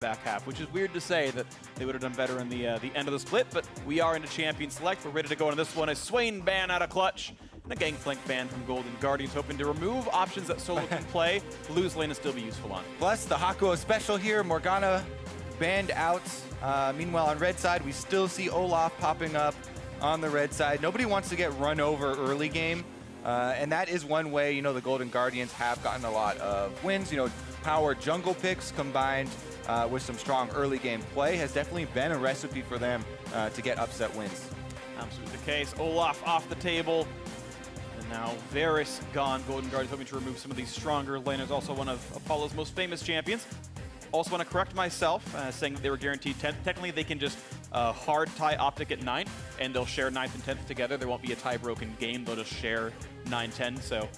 back half, which is weird to say that they would have done better in the end of the split, but we are into Champion Select. We're ready to go into this one. A Swain ban out of Clutch, and a Gangplank ban from Golden Guardians, hoping to remove options that Solo can play, lose lane and still be useful on. Plus the Hakuho special here, Morgana banned out. Meanwhile on red side, we still see Olaf popping up on the red side. Nobody wants to get run over early game, and that is one way, you know, the Golden Guardians have gotten a lot of wins. You know, power jungle picks combined with some strong early game play has definitely been a recipe for them to get upset wins. Absolutely the case. Olaf off the table. And now Varus gone. Golden Guardians hoping to remove some of these stronger laners. Also one of Apollo's most famous champions. Also want to correct myself, saying that they were guaranteed 10th. Technically, they can just hard tie Optic at 9th, and they'll share 9th and 10th together. There won't be a tie-broken game. They'll just share 9-10. So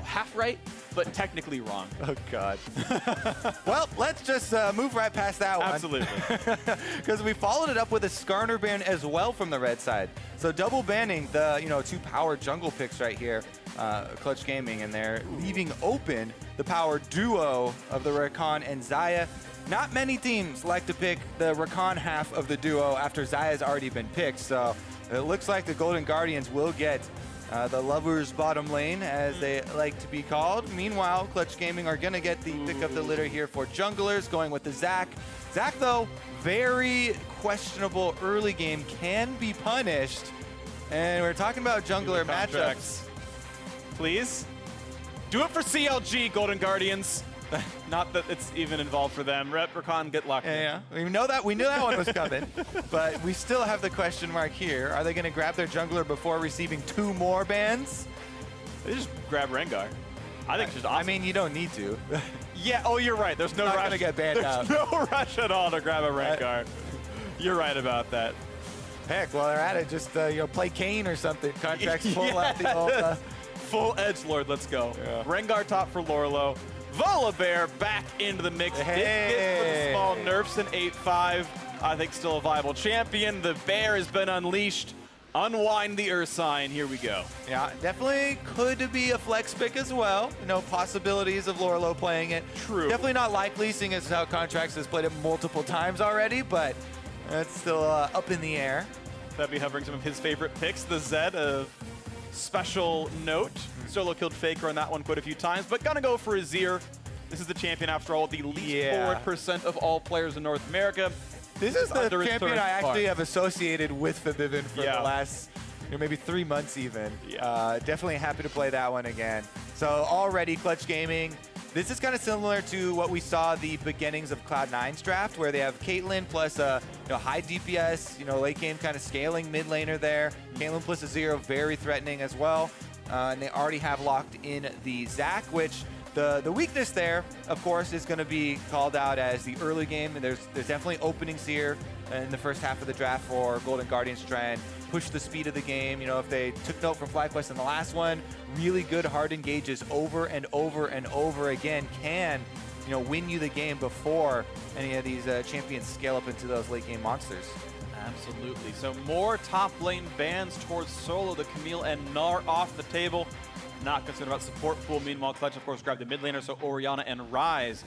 half right, but technically wrong. Oh, God. Well, let's just move right past that one. Absolutely. Because we followed it up with a Skarner ban as well from the red side. So double banning the, you know, two power jungle picks right here, Clutch Gaming, and they're leaving open the power duo of the Rakan and Xayah. Not many teams like to pick the Rakan half of the duo after Xayah's already been picked. So it looks like the Golden Guardians will get the lovers bottom lane, as they like to be called. Meanwhile, Clutch Gaming are going to get the pick of the litter here for junglers, going with the Zac. Zac, though, very questionable early game, can be punished. And we're talking about jungler matchups. Please. Do it for CLG, Golden Guardians. Not that it's even involved for them. Rakan get locked in. Yeah, we knew that one was coming, but we still have the question mark here. Are they going to grab their jungler before receiving 2 more bans? They just grab Rengar. I think it's just awesome. I mean, you don't need to. Yeah, oh, you're right. There's no rush. Not going to get banned out. There's no rush at all to grab a Rengar. You're right about that. Heck, while they're at it, just you know, play Kane or something. Contractz pull out the old... Full edgelord, let's go. Yeah. Rengar top for Lourlo. Volibear back into the mix. Hey. Did get some small nerfs in 8-5. I think still a viable champion. The bear has been unleashed. Unwind the Ursine. Here we go. Yeah, definitely could be a flex pick as well. You know, possibilities of Lourlo playing it. True. Definitely not likely, seeing as how Contractz has played it multiple times already, but it's still up in the air. That'd be hovering some of his favorite picks. The Zed of special note. Solo killed Faker on that one quite a few times, but gonna go for Azir. This is the champion, after all, the least forward % of all players in North America. This is the champion I actually have associated with Febiven for the last, you know, maybe 3 months even. Yeah. Definitely happy to play that one again. So already Clutch Gaming. This is kind of similar to what we saw the beginnings of Cloud9's draft, where they have Caitlyn plus you know, high DPS, you know, late game kind of scaling mid laner there. Caitlyn plus Azir, very threatening as well. And they already have locked in the Zac, which the weakness there, of course, is going to be called out as the early game. And there's definitely openings here in the first half of the draft for Golden Guardians to try and push the speed of the game. You know, if they took note from FlyQuest in the last one, really good hard engages over and over and over again can, you know, win you the game before any of these champions scale up into those late game monsters. Absolutely. So more top lane bans towards Solo, the Camille, and Gnar off the table. Not concerned about support pool. Meanwhile, Clutch, of course, grabbed the mid laner, so Orianna and Ryze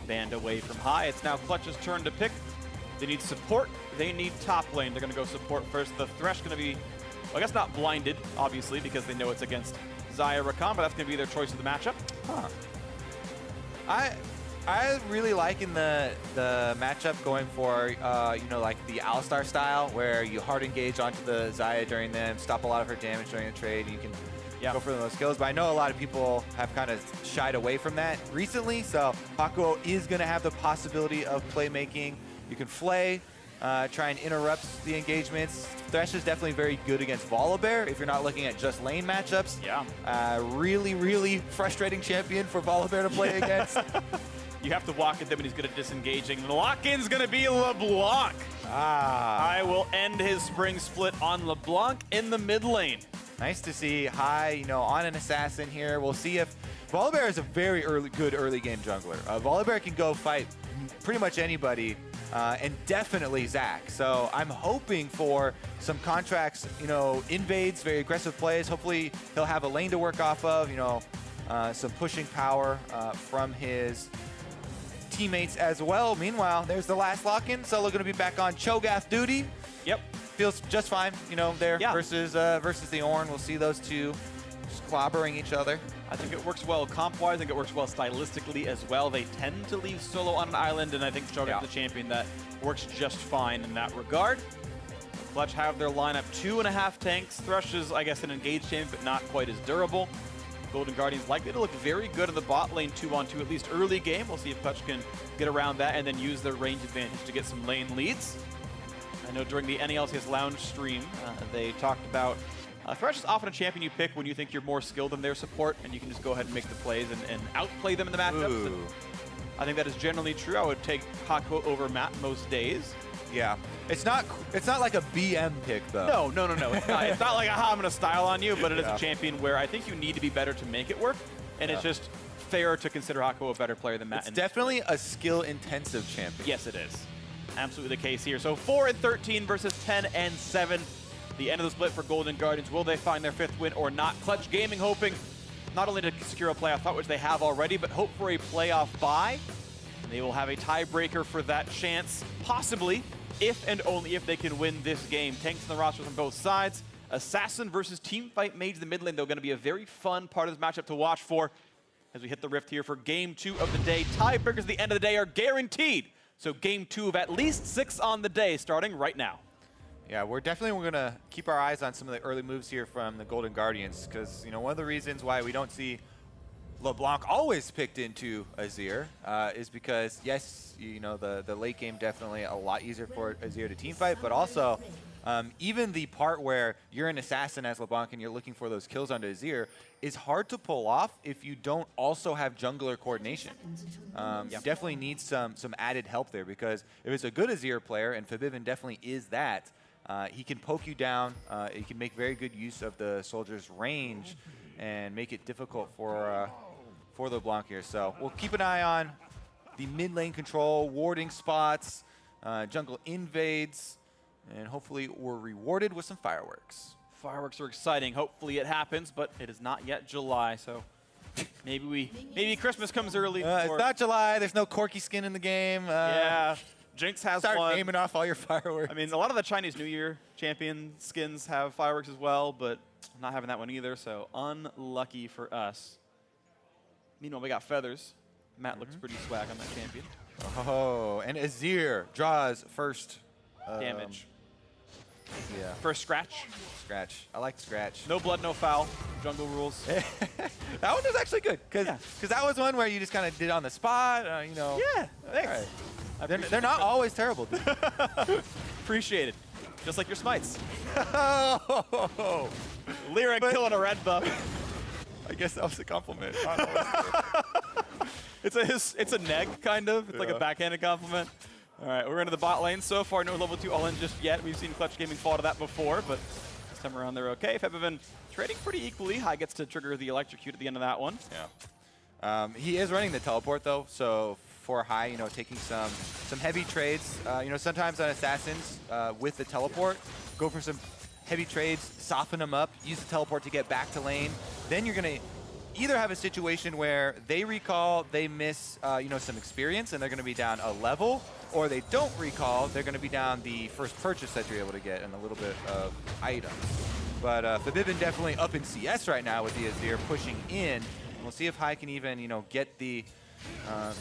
banned away from high. It's now Clutch's turn to pick. They need support. They need top lane. They're going to go support first. The Thresh going to be, well, I guess not blinded, obviously, because they know it's against Xayah Rakan, but that's going to be their choice of the matchup. Huh. I really liking the matchup going for, you know, like the Alistar style, where you hard engage onto the Xayah during them, stop a lot of her damage during the trade, and you can go for those kills. But I know a lot of people have kind of shied away from that recently, so Hakuho is going to have the possibility of playmaking. You can flay, try and interrupt the engagements. Thresh is definitely very good against Volibear if you're not looking at just lane matchups. Yeah. Really, really frustrating champion for Volibear to play against. You have to walk at them, and he's good at disengaging. The lock-in's going to be LeBlanc. I will end his spring split on LeBlanc in the mid lane. Nice to see high, you know, on an assassin here. We'll see if Volibear is a very good early game jungler. Volibear can go fight pretty much anybody, and definitely Zac. So I'm hoping for some Contractz, you know, invades, very aggressive plays. Hopefully he'll have a lane to work off of, you know, some pushing power from his teammates as well. Meanwhile, there's the last lock-in. Solo going to be back on Cho'Gath duty. Yep. Feels just fine, you know, there versus the Ornn. We'll see those two just clobbering each other. I think it works well comp-wise. I think it works well stylistically as well. They tend to leave Solo on an island, and I think Cho'Gath is the champion that works just fine in that regard. Clutch have their lineup 2.5 tanks. Thresh is, I guess, an engaged champion, but not quite as durable. Golden Guardians likely to look very good in the bot lane 2-on-2, at least early game. We'll see if Clutch can get around that and then use their range advantage to get some lane leads. I know during the NELCS Lounge stream, they talked about Thresh is often a champion you pick when you think you're more skilled than their support, and you can just go ahead and make the plays and outplay them in the matchups. And I think that is generally true. I would take Hakuho over Matt most days. Yeah. It's not like a BM pick, though. No. It's not. It's not like, aha, I'm going to style on you, but it is a champion where I think you need to be better to make it work, and it's just fair to consider Hakuho a better player than Matt. It's definitely a skill-intensive champion. Yes, it is. Absolutely the case here. So 4-13 versus 10-7. The end of the split for Golden Guardians. Will they find their 5th win or not? Clutch Gaming hoping not only to secure a playoff spot, which they have already, but hope for a playoff bye. And they will have a tiebreaker for that chance, possibly, if and only if they can win this game. Tanks in the roster from both sides. Assassin versus Teamfight Mage, the mid lane, though, going to be a very fun part of this matchup to watch for as we hit the rift here for Game 2 of the day. Tiebreakers at the end of the day are guaranteed. So Game 2 of at least 6 on the day, starting right now. Yeah, we're going to keep our eyes on some of the early moves here from the Golden Guardians, because, you know, one of the reasons why we don't see LeBlanc always picked into Azir is because, yes, you know, the late game definitely a lot easier for Azir to teamfight, but also even the part where you're an assassin as LeBlanc and you're looking for those kills onto Azir is hard to pull off if you don't also have jungler coordination. You definitely need some added help there, because if it's a good Azir player, and Febiven definitely is that, he can poke you down, he can make very good use of the soldier's range and make it difficult for LeBlanc here. So we'll keep an eye on the mid lane control, warding spots, jungle invades, and hopefully we're rewarded with some fireworks. Fireworks are exciting. Hopefully it happens, but it is not yet July, so maybe Christmas comes early. It's not July. There's no Corky skin in the game. Yeah. Jinx has one. Start naming off all your fireworks. I mean, a lot of the Chinese New Year champion skins have fireworks as well, but I'm not having that one either, so unlucky for us. Meanwhile, we got feathers. Matt looks pretty swag on that champion. Oh, and Azir draws first damage. Yeah. First scratch. Scratch. I like scratch. No blood, no foul. Jungle rules. That one was actually good, because that was one where you just kind of did on the spot. You know. Yeah. Thanks. Right. They're not always terrible, dude. Appreciate it. Just like your smites. Oh. LirA killing a red buff. I guess that was a compliment. It's a neg, kind of. It's like a backhanded compliment. All right, we're into the bot lane. So far, no level 2 all-in just yet. We've seen Clutch Gaming fall to that before, but this time around they're okay. Febiven trading pretty equally. High gets to trigger the electrocute at the end of that one. Yeah. He is running the teleport, though, so for High, you know, taking some heavy trades. You know, sometimes on Assassins, with the teleport, go for some heavy trades, soften them up, use the teleport to get back to lane. Then you're going to either have a situation where they recall, they miss, you know, some experience, and they're going to be down a level, or they don't recall, they're going to be down the first purchase that you're able to get and a little bit of items. But Febiven definitely up in CS right now with the Azir pushing in. We'll see if High can even, you know, get the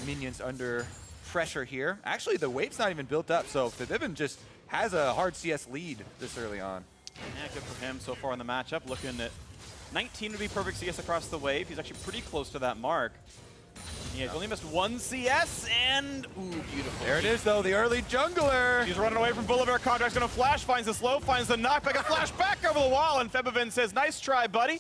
minions under pressure here. Actually, the wave's not even built up, so Febiven just has a hard CS lead this early on. Yeah, good for him so far in the matchup. Looking at 19 would be perfect CS across the wave. He's actually pretty close to that mark. He has only missed 1 CS, and ooh, beautiful. There it is, though, the early jungler. He's running away from Volibear. Contractz gonna flash, finds the slow, finds the knockback, and flash back over the wall, and Febiven says, nice try, buddy.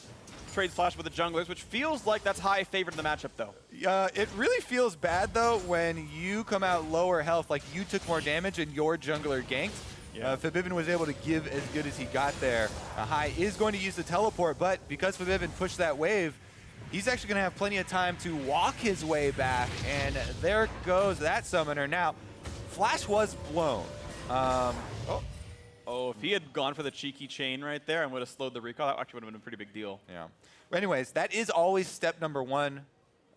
Trades flash with the junglers, which feels like that's High favored in the matchup, though. It really feels bad, though, when you come out lower health, like you took more damage and your jungler ganked. Yeah. Febiven was able to give as good as he got there. High is going to use the teleport, but because Febiven pushed that wave, he's actually going to have plenty of time to walk his way back, and there goes that summoner. Now, Flash was blown. Oh, if he had gone for the cheeky chain right there and would have slowed the recall, that actually would have been a pretty big deal. Yeah. But anyways, that is always step number 1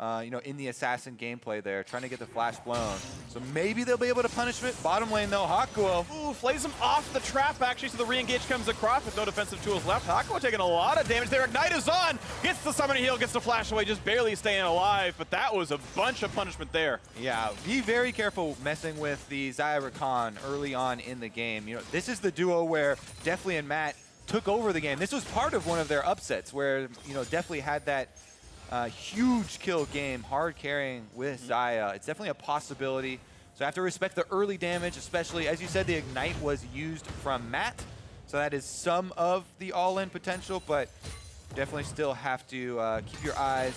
in the assassin gameplay there, trying to get the flash blown. So maybe they'll be able to punish it. Bottom lane though, Hakuho. Ooh, flays him off the trap actually, so the re-engage comes across with no defensive tools left. Hakuho taking a lot of damage there. Ignite is on, gets the summoner heal, gets the flash away, just barely staying alive, but that was a bunch of punishment there. Yeah, be very careful messing with the Xayah Rakan early on in the game. This is the duo where Deftly and Matt took over the game. This was part of one of their upsets where, Deftly had that huge kill game, hard carrying with Xayah. It's definitely a possibility. So I have to respect the early damage, especially, as you said, the Ignite was used from Matt. So that is some of the all-in potential, but definitely still have to keep your eyes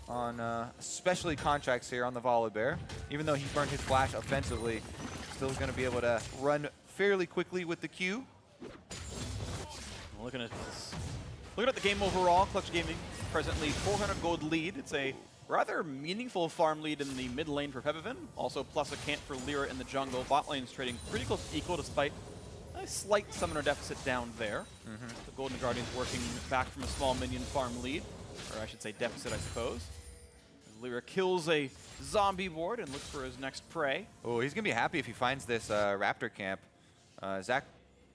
on, especially Contractz here on the Volibear. Even though he burned his flash offensively, still going to be able to run fairly quickly with the Q. Looking at the game overall, Clutch Gaming presently 400 gold lead. It's a rather meaningful farm lead in the mid lane for Febiven. Also plus a camp for LirA in the jungle. Bot lane's trading pretty close to equal despite a slight summoner deficit down there. The Golden Guardian's working back from a small minion farm lead, or I should say deficit, I suppose. LirA kills a zombie ward and looks for his next prey. Oh, he's going to be happy if he finds this Raptor camp. Zach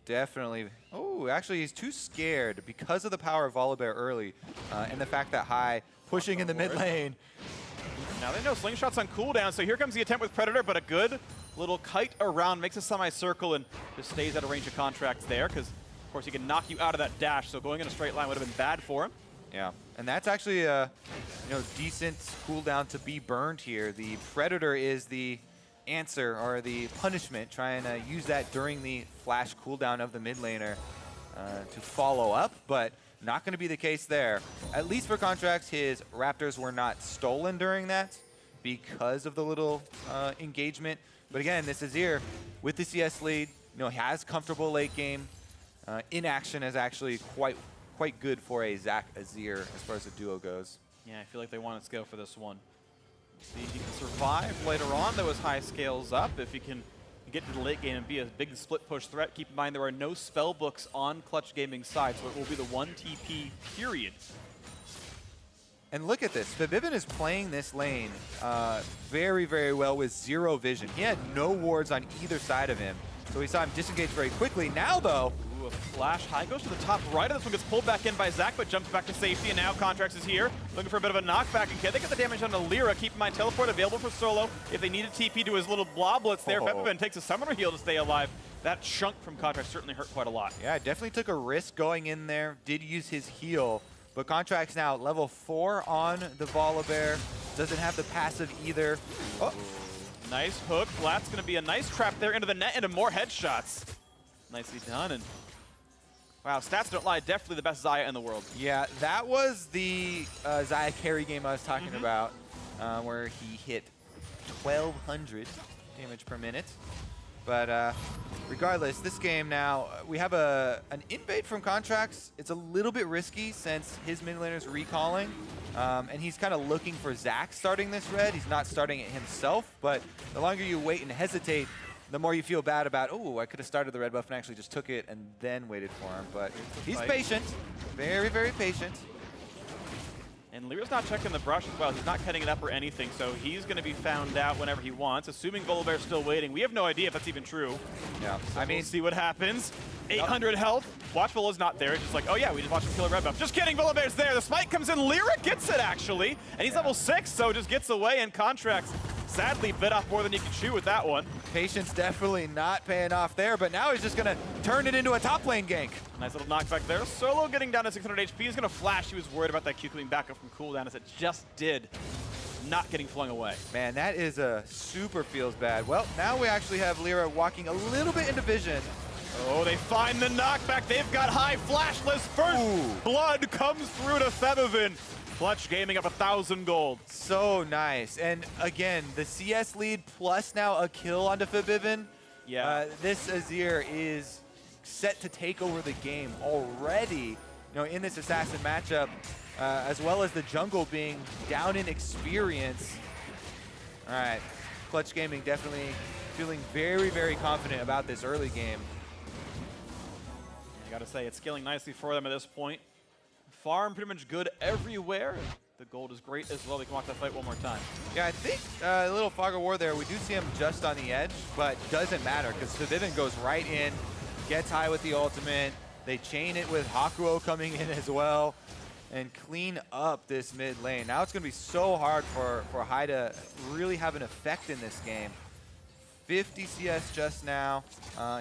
definitely... Oh, actually, he's too scared because of the power of Volibear early and the fact that High pushing in the mid lane. Now they know Slingshot's on cooldown, so here comes the attempt with Predator, but a good little kite around, makes a semicircle, and just stays out of range of Contractz there, because, of course, he can knock you out of that dash, so going in a straight line would have been bad for him. Yeah, and that's actually a decent cooldown to be burned here. The Predator is the answer, or the punishment, trying to use that during the flash cooldown of the mid laner to follow up, but not going to be the case there. At least for Contractz, his Raptors were not stolen during that because of the little engagement. But again, this Azir with the CS lead, has comfortable late game. Inaction is actually quite good for a Zach Azir as far as the duo goes. Yeah, I feel like they want to scale for this one. See if he can survive later on, though, as High scales up. If he can get to the late game and be a big split push threat, keep in mind there are no spell books on Clutch Gaming's side, so it will be the 1 TP period. And look at this. Febiven is playing this lane very, very well with zero vision. He had no wards on either side of him, so we saw him disengage very quickly. Now, though, a flash. High goes to the top right. This one gets pulled back in by Zach, but jumps back to safety, and now Contractz is here, looking for a bit of a knockback. And can they get the damage onto LirA? Keep in mind, teleport available for solo. If they need a TP to his little bloblets there, Febiven takes a summoner heal to stay alive. That chunk from Contractz certainly hurt quite a lot. Yeah, definitely took a risk going in there. Did use his heal, but Contractz now level 4 on the Volibear. Doesn't have the passive either. Oh. Nice hook. Flat's going to be a nice trap there into the net, into more headshots. Nicely done. And wow, stats don't lie. Definitely the best Xayah in the world. Yeah, that was the Xayah carry game I was talking about, where he hit 1,200 damage per minute. But regardless, this game now, we have an invade from Contractz. It's a little bit risky since his mid laner's recalling, and he's kind of looking for Zach starting this red. He's not starting it himself, but the longer you wait and hesitate, the more you feel bad about, oh, I could have started the red buff and actually just took it and then waited for him. But he's patient, very, very patient. And LirA's not checking the brush as well. He's not cutting it up or anything, so he's going to be found out whenever he wants, assuming Volibear's still waiting. We have no idea if that's even true. Yeah, so I mean, we'll see what happens. 800 health. Watchful not there. It's just like, oh yeah, we just watched him kill a red buff. Just kidding, Volibear's there. The smite comes in. LirA gets it, actually. And he's level 6, so just gets away, and Contractz sadly bit off more than he could chew with that one. Patience definitely not paying off there, but now he's just going to turn it into a top lane gank. Nice little knockback there. Solo getting down to 600 HP. He's going to flash. He was worried about that Q coming back up from cooldown, as it just did. Not getting flung away. Man, that is a super feels bad. Well, now we actually have LirA walking a little bit into vision. Oh, they find the knockback. They've got High flashless first. Ooh. Blood comes through to Febiven. Clutch Gaming up 1,000 gold. So nice. And again, the CS lead plus now a kill onto Febiven. Yeah. This Azir is set to take over the game already, in this assassin matchup, as well as the jungle being down in experience. All right, Clutch Gaming definitely feeling very, very confident about this early game. I gotta say, it's scaling nicely for them at this point. Farm pretty much good everywhere. The gold is great as well. We can watch that fight one more time. Yeah, I think a little fog of war there. We do see him just on the edge, but doesn't matter because Febiven goes right in, gets high with the ultimate. They chain it with Hakuho coming in as well and clean up this mid lane. Now it's going to be so hard for High to really have an effect in this game. 50 CS just now.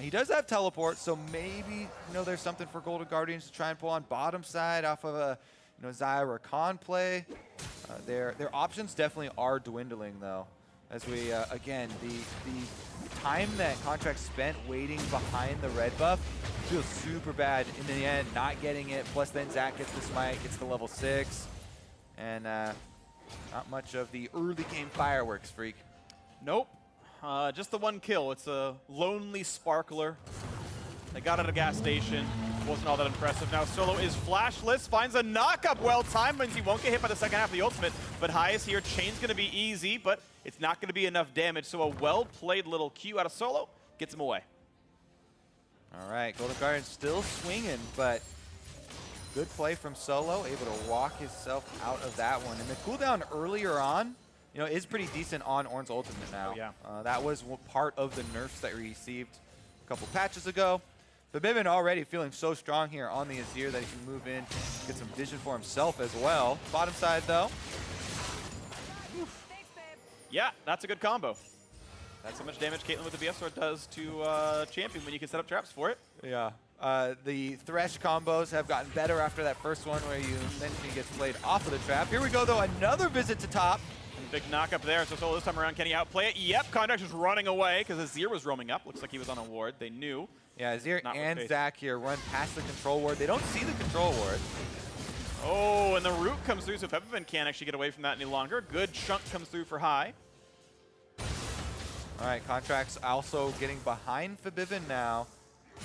He does have teleport, so maybe there's something for Golden Guardians to try and pull on bottom side off of a Xayah Rakan play. Their options definitely are dwindling though. As we again the time that Contractz spent waiting behind the red buff feels super bad in the end, not getting it. Plus then Zach gets the smite, gets the level 6, and not much of the early game fireworks, Phreak. Nope. Just the one kill. It's a lonely sparkler. They got at a gas station. Wasn't all that impressive. Now Solo is flashless, finds a knock-up well-timed, means he won't get hit by the second half of the ultimate, but High is here. Chain's going to be easy, but it's not going to be enough damage, so a well-played little Q out of Solo gets him away. All right, Golden Guardian still swinging, but good play from Solo, able to walk himself out of that one. And the cooldown earlier on, is pretty decent on Ornn's ultimate now. Oh, yeah. That was part of the nerfs that we received a couple patches ago. Febiven already feeling so strong here on the Azir that he can move in, get some vision for himself as well. Bottom side though. Oof. Yeah, that's a good combo. That's how much damage Caitlyn with the BF sword does to champion when you can set up traps for it. Yeah. The Thresh combos have gotten better after that first one where you eventually gets played off of the trap. Here we go though, another visit to top. Big knock up there, so Solo this time around, can he outplay it? Yep, Contractz is running away because Azir was roaming up. Looks like he was on a ward. They knew. Yeah, Azir and Zach here run past the control ward. They don't see the control ward. Oh, and the root comes through, so Febiven can't actually get away from that any longer. Good chunk comes through for High. All right, Contractz also getting behind Febiven now.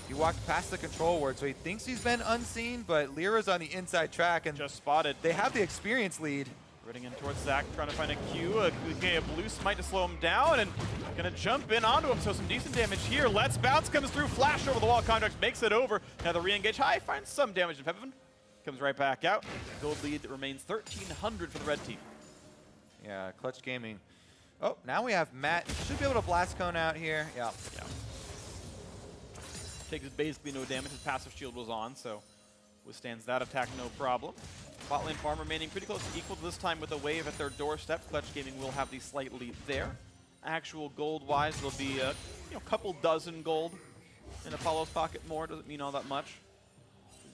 He walked past the control ward, so he thinks he's been unseen, but LirA's on the inside track and just spotted. They have the experience lead. Running in towards Zach, trying to find a Q. A blue smite to slow him down, and gonna jump in onto him, so some decent damage here. Let's Bounce comes through, flash over the wall, Contractz makes it over. Now the re-engage High finds some damage to Febiven. Comes right back out. Gold lead remains 1,300 for the red team. Yeah, Clutch Gaming. Oh, now we have Matt. Should be able to blast cone out here. Yeah. Takes basically no damage. His passive shield was on, so withstands that attack no problem. Bot lane farm remaining pretty close to equal to this time with a wave at their doorstep. Clutch Gaming will have the slight lead there. Actual gold-wise, there'll be a couple dozen gold in Apollo's pocket more. Doesn't mean all that much.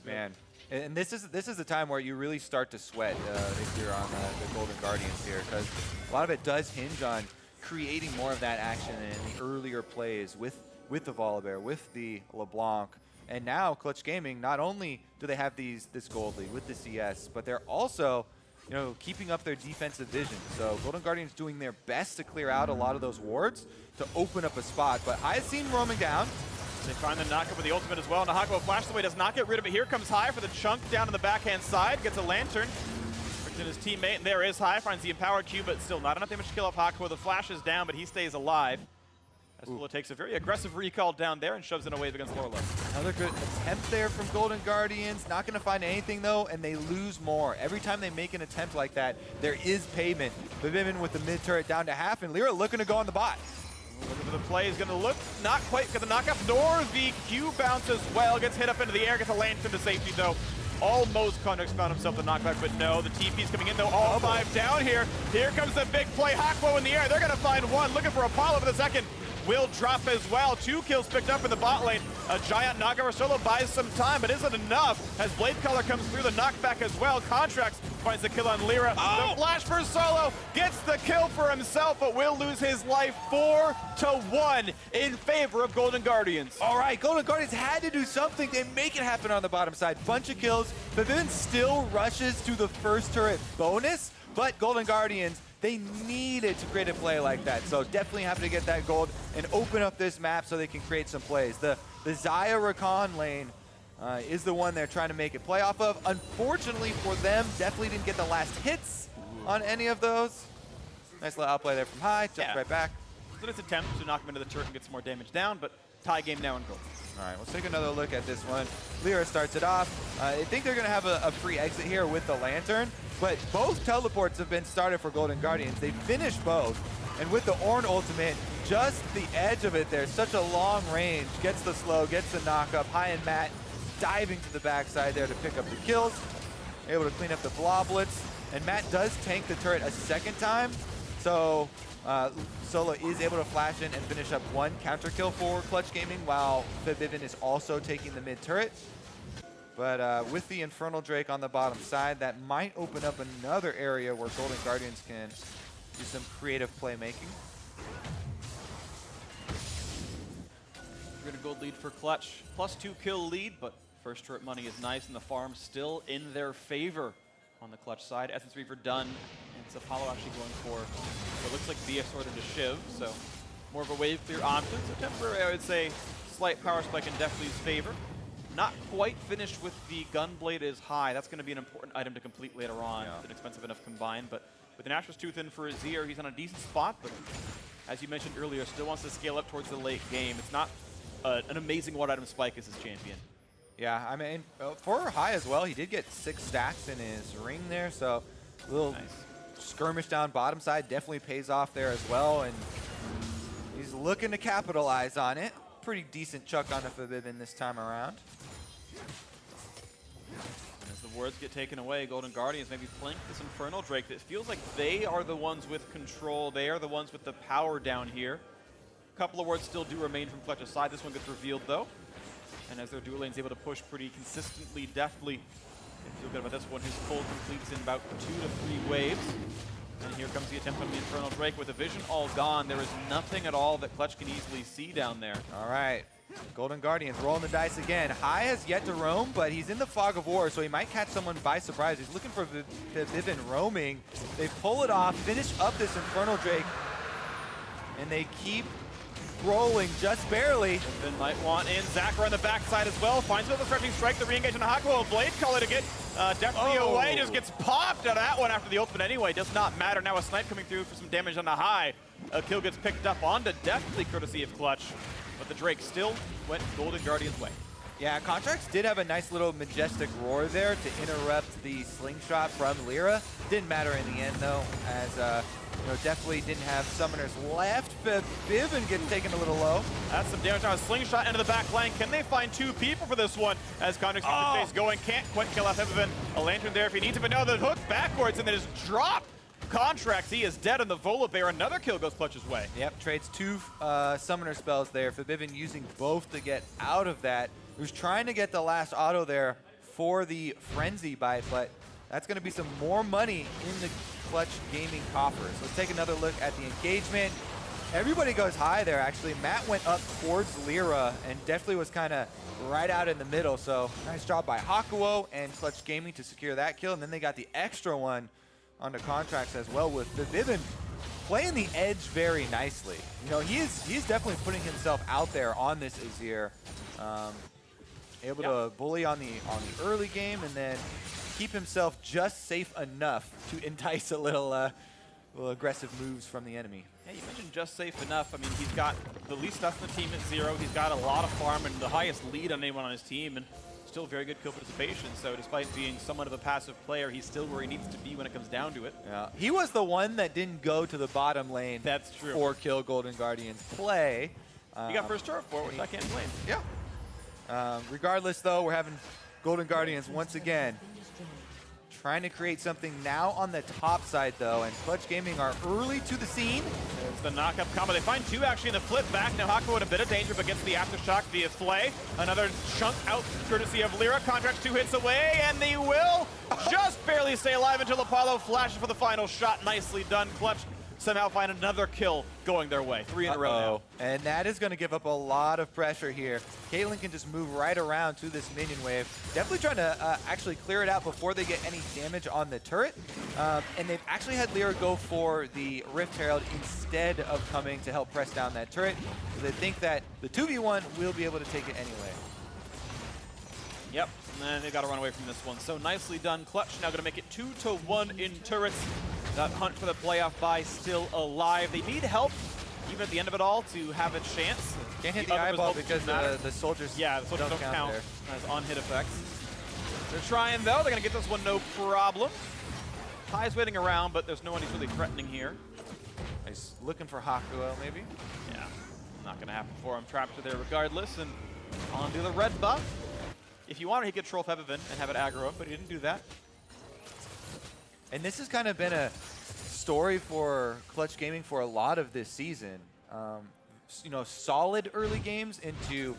Man, and this is the time where you really start to sweat if you're on the Golden Guardians here, because a lot of it does hinge on creating more of that action in the earlier plays with the Volibear, with the LeBlanc. And now Clutch Gaming, not only do they have this gold lead with the CS, but they're also, keeping up their defensive vision. So Golden Guardians doing their best to clear out a lot of those wards to open up a spot. But I've seen roaming down. They find the knockup with the ultimate as well. Hakuho flashes away, does not get rid of it. Here comes High for the chunk down on the backhand side. Gets a lantern. Brings in his teammate, and there is High. Finds the empowered Q, but still not enough damage to kill off Hakuho. The flash is down, but he stays alive. As Lourlo takes a very aggressive recall down there and shoves in a wave against Lourlo. Another good attempt there from Golden Guardians. Not going to find anything, though, and they lose more. Every time they make an attempt like that, there is payment. Febiven with the mid-turret down to half, and LirA looking to go on the bot. Looking for the play. Is going to look not quite get the knockup, nor the Q bounce as well. Gets hit up into the air, gets a lantern to safety, though. Almost Contractz found himself the knockback, but no, the TP's coming in, though. All five down here. Here comes the big play. Hakuho in the air. They're going to find one. Looking for Apollo for the second. Will drop as well. 2 kills picked up in the bot lane. A giant knockout for Solo buys some time, but isn't enough as Blade Color comes through the knockback as well. Contractz finds the kill on LirA. The flash for Solo gets the kill for himself, but will lose his life 4-1 in favor of Golden Guardians. All right, Golden Guardians had to do something. They make it happen on the bottom side. Bunch of kills, but then still rushes to the first turret bonus, but Golden Guardians, they needed to create a play like that. So definitely happy to get that gold and open up this map so they can create some plays. The Xayah Rakan lane is the one they're trying to make a play off of. Unfortunately for them, definitely didn't get the last hits on any of those. Nice little outplay there from High, jumped right back. It's a nice attempt to knock him into the turret and get some more damage down, but tie game now in gold. All right, let's take another look at this one. LirA starts it off. I think they're going to have a free exit here with the Lantern, but both teleports have been started for Golden Guardians. They finished both, and with the Ornn ultimate, just the edge of it there, such a long range, gets the slow, gets the knock up. Hai and Matt diving to the backside there to pick up the kills, able to clean up the bloblets, and Matt does tank the turret a second time, so Solo is able to flash in and finish up one counter kill for Clutch Gaming, while Febiven is also taking the mid turret. But with the Infernal Drake on the bottom side, that might open up another area where Golden Guardians can do some creative playmaking. We're gonna gold lead for Clutch. +2 kill lead, but first turret money is nice, and the farm still in their favor on the Clutch side. Essence Reaver done, and it's Apollo actually going for what looks like BF Sword into Shiv, so more of a wave clear option. So temporary, I would say, slight power spike in Deftly's favor. Not quite finished with the Gunblade is high. That's going to be an important item to complete later on. Yeah. It's inexpensive enough combined, but with an Asher's Tooth in for Azir, he's on a decent spot, but as you mentioned earlier, still wants to scale up towards the late game. It's not an amazing one item spike as his champion. Yeah, I mean, for Hai as well, he did get 6 stacks in his ring there, so a little skirmish down bottom side definitely pays off there as well, and he's looking to capitalize on it. Pretty decent chuck on the Febiven this time around. And as the words get taken away, Golden Guardians maybe flank this Infernal Drake. It feels like they are the ones with control. They are the ones with the power down here. A couple of words still do remain from Clutch's side. This one gets revealed though. And as their dual lane's able to push pretty consistently, Deftly, they feel good about this one. His pull completes in about 2 to 3 waves. And here comes the attempt on the Infernal Drake. With the vision all gone, there is nothing at all that Clutch can easily see down there. All right, Golden Guardians rolling the dice again. Hai has yet to roam, but he's in the fog of war, so he might catch someone by surprise. He's looking for Febiven roaming. They pull it off, finish up this Infernal Drake, and they keep rolling just barely. Febiven might want in. Zakra on the backside as well. Finds another Threshing Strike. The re-engage on the Hakuho. Blade Color to get Deftly away. Just gets popped out of that one after the ultimate anyway. Does not matter. Now a snipe coming through for some damage on the Hai. A kill gets picked up onto Deftly, courtesy of Clutch. But the Drake still went Golden Guardian's way. Yeah, Contractz did have a nice little majestic roar there to interrupt the slingshot from LirA. Didn't matter in the end though, as definitely didn't have summoners left. Febiven gets taken a little low. That's some damage now. A slingshot into the back line. Can they find 2 people for this one? As Contractz keeps the chase going. Can't quite kill off Febiven. A lantern there if he needs it, but no, the hook backwards and then just drop. Contractz, he is dead on the Volibear. Another kill goes Clutch's way. Yep, trades 2 summoner spells there. Febiven using both to get out of that. He was trying to get the last auto there for the Frenzy bite, but that's going to be some more money in the Clutch Gaming coffers. Let's take another look at the engagement. Everybody goes high there, actually. Matt went up towards LirA, and Deftly was kind of right out in the middle, so nice job by Hakuho and Clutch Gaming to secure that kill, and then they got the extra one onto Contractz as well, with Febiven playing the edge very nicely. He's definitely putting himself out there on this Azir. Able to bully on the early game and then keep himself just safe enough to entice a little aggressive moves from the enemy. Yeah, you mentioned just safe enough. I mean, he's got the least stuff in the team at 0. He's got a lot of farm and the highest lead on anyone on his team, and still very good kill participation. So despite being somewhat of a passive player, he's still where he needs to be when it comes down to it. Yeah, he was the one that didn't go to the bottom lane. That's true. For kill Golden Guardians play. He got first turret for it, which I can't blame. Yeah. Regardless, though, we're having Golden Guardians once again trying to create something now on the top side, though, and Clutch Gaming are early to the scene. There's the knock-up combo. They find 2 actually in the flip back. Now Hakuho in a bit of danger, but gets the aftershock via Flay. Another chunk out courtesy of LirA. Contractz 2 hits away, and they will just barely stay alive until Apollo flashes for the final shot. Nicely done. Clutch somehow find another kill going their way. 3 in a row now. And that is going to give up a lot of pressure here. Caitlyn can just move right around to this minion wave. Definitely trying to actually clear it out before they get any damage on the turret. And they've actually had LirA go for the Rift Herald instead of coming to help press down that turret. So they think that the 2v1 will be able to take it anyway. Yep, and then they've got to run away from this one. So nicely done. Clutch now going to make it 2-1 in turrets. That hunt for the playoff bye still alive. They need help even at the end of it all, to have a chance. Can't hit the eyeball because the soldiers the soldiers don't count there. as on-hit effects. They're trying, though. They're going to get this one no problem. Ty's waiting around, but there's no one he's really threatening here. He's looking for Hakuho, maybe? Yeah, not going to happen for him. Trapped there regardless, and on to the red buff. If you wanted, he could troll Febiven and have it aggro, but he didn't do that. And this has kind of been a story for Clutch Gaming for a lot of this season. You know, solid early games into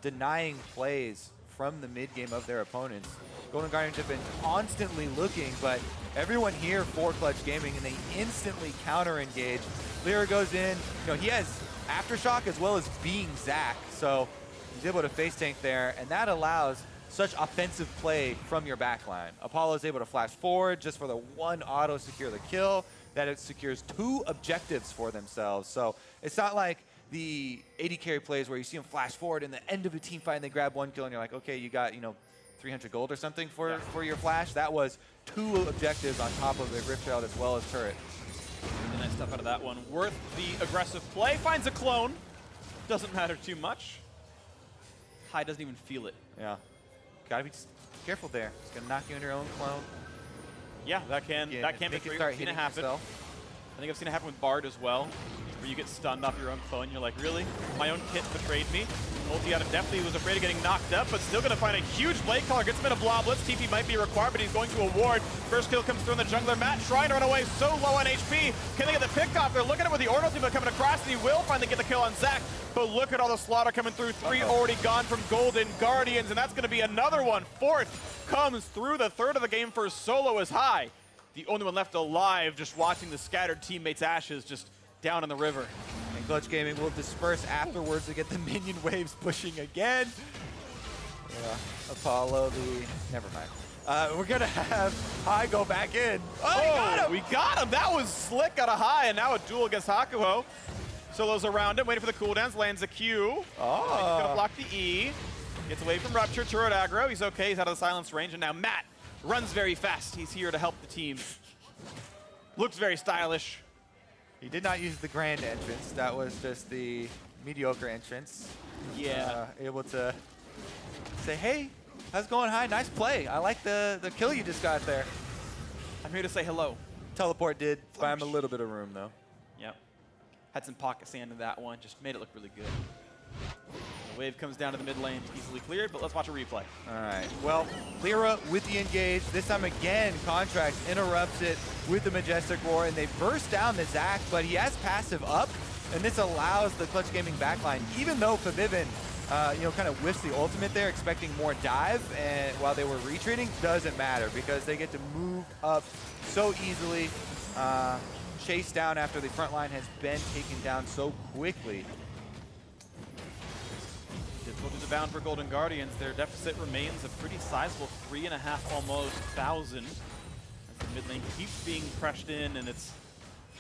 denying plays from the mid game of their opponents. Golden Guardians have been constantly looking, but everyone here for Clutch Gaming, and they instantly counter-engage. LirA goes in. You know, he has Aftershock as well as being Zac, so he's able to face tank there, and that allows such offensive play from your backline. Apollo is able to flash forward just for the one auto secure the kill, that it secures 2 objectives for themselves. So it's not like the AD carry plays where you see them flash forward in the end of a team fight and they grab 1 kill and you're like, okay, you got, you know, 300 gold or something for your flash. That was 2 objectives on top of the Riftchild as well as turret. Really nice stuff out of that one. Worth the aggressive play. Finds a clone. Doesn't matter too much. High doesn't even feel it. Yeah. Gotta be careful there. It's gonna knock you into your own clone. Yeah, that can be great. I've seen it happen. I think I've seen it happen with Bard as well, where you get stunned off your own clone. You're like, really? My own kit betrayed me. Ulti out of Deftly was afraid of getting knocked up, but still gonna find a huge blade caller. Gets him in a blob blitz. TP might be required, but he's going to award. First kill comes through on the jungler. Matt trying to run away, so low on HP. Can they get the pick off? They're looking at it with the Ornn ultimate coming across, and he will finally get the kill on Zac. But look at all the slaughter coming through. 3 already gone from Golden Guardians, and that's going to be another one. 4th comes through. The 3rd of the game for Solo is High. The only one left alive, just watching the scattered teammates' ashes just down in the river. And Clutch Gaming will disperse afterwards to get the minion waves pushing again. Yeah, Apollo, never mind. We're going to have High go back in. Oh, we got him. That was slick out of High, and now a duel against Hakuho. Solo's around him, waiting for the cooldowns, lands a Q. Oh. He's gonna block the E. Gets away from Rupture, turret aggro. He's okay, he's out of the silence range, and now Matt runs very fast. He's here to help the team. Looks very stylish. He did not use the grand entrance. That was just the mediocre entrance. Yeah. Able to say, hey, how's it going, High? Nice play. I like the kill you just got there. I'm here to say hello. Teleport did buy him a little bit of room, though. Yep. Had some pocket sand in that one, just made it look really good. The wave comes down to the mid lane, easily cleared, but let's watch a replay. All right, well, LirA with the engage. This time again, Contractz interrupts it with the Majestic Roar, and they burst down the Zac, but he has passive up, and this allows the Clutch Gaming backline, even though Febiven, you know, kind of whiffs the ultimate there, expecting more dive, and while they were retreating, doesn't matter, because they get to move up so easily. Chase down after the front line has been taken down so quickly. Difficulty to bound for Golden Guardians. Their deficit remains a pretty sizable 3.5 almost thousand. As the mid lane keeps being pressured in, and it's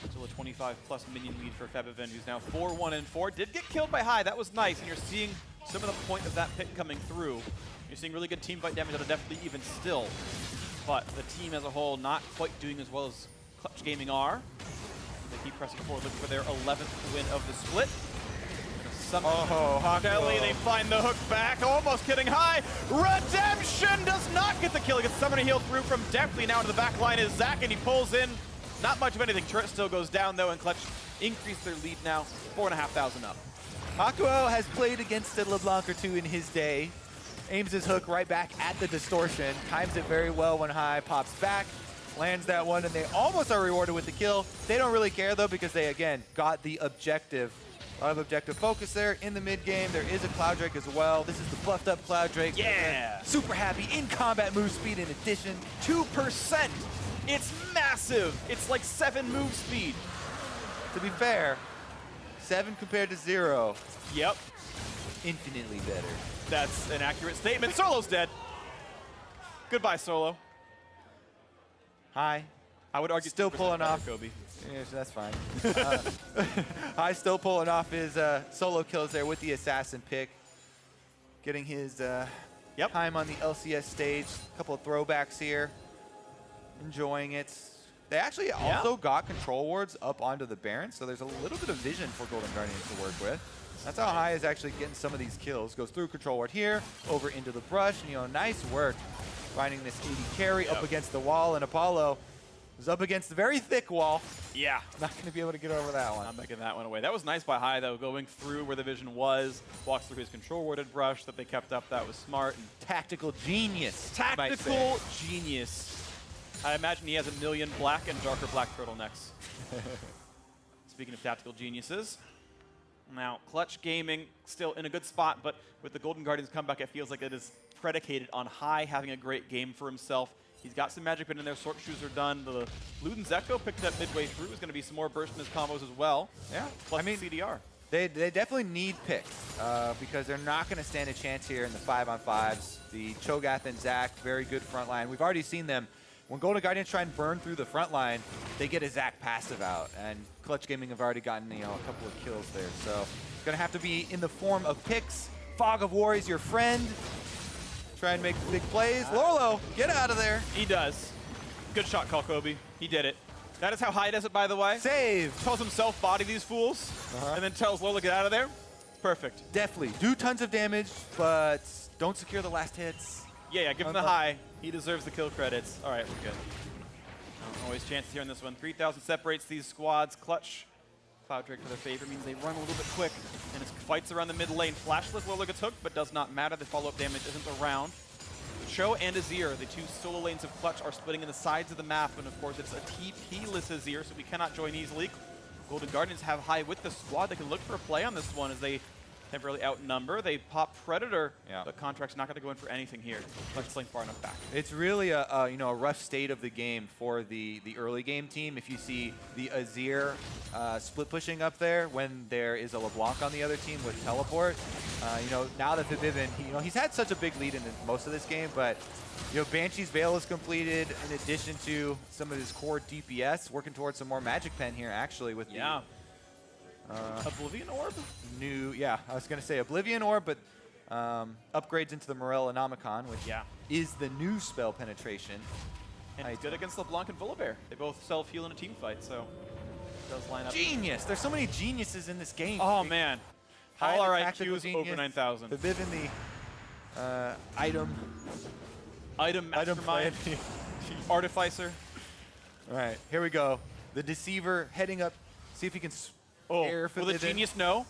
still a 25+ minion lead for Febiven, who's now 4-1-4. Did get killed by High, that was nice, and you're seeing some of the point of that pick coming through. You're seeing really good team fight damage out of Deftly even still. But the team as a whole not quite doing as well as Clutch Gaming are. They keep pressing forward, looking for their 11th win of the split. Hakuho. They find the hook back, almost getting High. Redemption does not get the kill. He gets summoner heal through from Deftly. Now to the back line is Zac, and he pulls in. Not much of anything. Turret still goes down, though, and Clutch increase their lead now, 4,500 up. Hakuho has played against a LeBlanc or 2 in his day. Aims his hook right back at the distortion. Times it very well when High pops back. Lands that one, and they almost are rewarded with the kill. They don't really care, though, because they, again, got the objective. A lot of objective focus there in the mid-game. There is a Cloud Drake as well. This is the buffed-up Cloud Drake. Yeah! Super happy in combat move speed in addition. 2%! It's massive! It's like 7 move speed. To be fair, 7 compared to 0. Yep. Infinitely better. That's an accurate statement. Solo's dead. Goodbye, Solo. High. I would argue still pulling off. Kobe. Yeah, that's fine. High still pulling off his solo kills there with the assassin pick. Getting his time on the LCS stage. A couple of throwbacks here. Enjoying it. They actually also got control wards up onto the Baron, so there's a little bit of vision for Golden Guardians to work with. That's how High is actually getting some of these kills. Goes through control ward here, over into the brush, and, you know, nice work finding this AD carry up against the wall, and Apollo is up against a very thick wall. Yeah. Not going to be able to get over that one. Not making that one away. That was nice by High, though, going through where the vision was, walks through his control warded brush that they kept up. That was smart. And tactical genius. Tactical genius. I imagine he has a million black and darker black turtlenecks. Speaking of tactical geniuses, now Clutch Gaming still in a good spot, but with the Golden Guardians comeback, it feels like it is predicated on High having a great game for himself. He's got some magic pin in there. Sword shoes are done. The Luden's Echo picked up midway through. There's going to be some more burst in his combos as well. Yeah, plus I mean, CDR. They definitely need picks because they're not going to stand a chance here in the 5-on-5s. The Cho'Gath and Zac, very good front line. We've already seen them. When Golden Guardians try and burn through the front line, they get a Zac passive out. And Clutch Gaming have already gotten, you know, a couple of kills there. So it's going to have to be in the form of picks. Fog of War is your friend. Try and make big plays. Lourlo, get out of there. He does. Good shot call, Kobe. He did it. That is how High does it, by the way. Save. Tells himself, body these fools, and then tells Lourlo, get out of there. Perfect. Deftly. Do tons of damage, but don't secure the last hits. Yeah, give him the High. He deserves the kill credits. All right, we're good. Always chances here in this one. 3,000 separates these squads. Clutch. Cloud Drake for their favor means they run a little bit quick, and it's fights around the mid lane. Flashless Lourlo gets hooked, but does not matter. The follow-up damage isn't around. Cho and Azir, the two solo lanes of Clutch, are splitting in the sides of the map, and of course it's a TP-less Azir, so we cannot join easily. Golden Guardians have High with the squad. They can look for a play on this one as they temporarily outnumber. They pop Predator, but Contractz not going to go in for anything here. Clutch playing far enough back. It's really a you know, a rough state of the game for the early game team. If you see the Azir split pushing up there when there is a LeBlanc on the other team with teleport, you know, now that Febiven, you know, he's had such a big lead in most of this game, but you know, Banshee's Veil is completed in addition to some of his core DPS, working towards some more Magic Pen here actually with the Oblivion Orb? I was going to say Oblivion Orb, but upgrades into the Morel Anomicon, which is the new spell penetration. And it's good against LeBlanc and Volibear. They both self-heal in a team fight, so it does line up. Genius! There's so many geniuses in this game. Oh, man. All our IQs over 9,000. Febiven, the item mastermind. Artificer. All right, here we go. The Deceiver heading up. See if he can spare Febiven. Will the Genius know?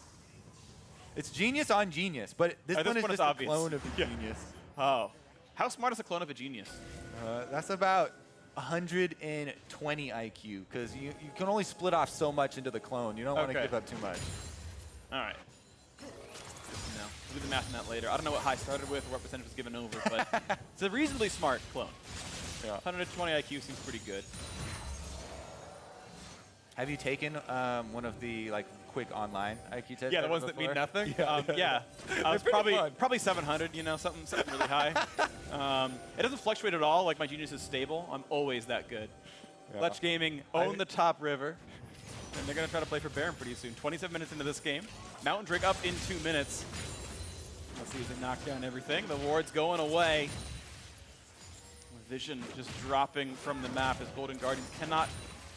It's Genius on Genius, but this one is just a clone of a Genius. Oh. How smart is a clone of a Genius? That's about 120 IQ, because you can only split off so much into the clone. You don't want to give up too much. All right. No, we'll do the math on that later. I don't know what High started with or what percentage was given over, but it's a reasonably smart clone. Yeah. 120 IQ seems pretty good. Have you taken one of the quick online IQ tests? Yeah, the ones that mean nothing. Yeah, I was probably 700. You know, something really high. It doesn't fluctuate at all. Like my Genius is stable. I'm always that good. Clutch Gaming own the top river, and they're gonna try to play for Baron pretty soon. 27 minutes into this game. Mountain Drake up in 2 minutes. Let's see as they knock down everything. The ward's going away. Vision just dropping from the map as Golden Guardians cannot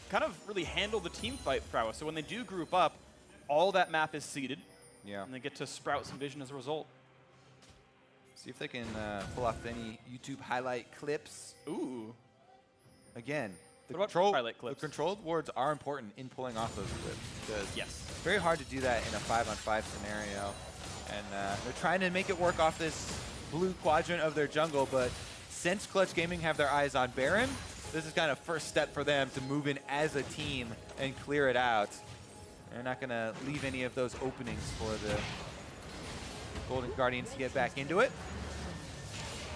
kind of really handle the team fight prowess. So when they do group up, all that map is seeded. Yeah. And they get to sprout some vision as a result. See if they can pull off any YouTube highlight clips. Ooh. Again, the controlled wards are important in pulling off those clips. Because it's very hard to do that in a 5-on-5 scenario. And they're trying to make it work off this blue quadrant of their jungle, but since Clutch Gaming have their eyes on Baron, this is kind of first step for them to move in as a team and clear it out. They're not going to leave any of those openings for the Golden Guardians to get back into it.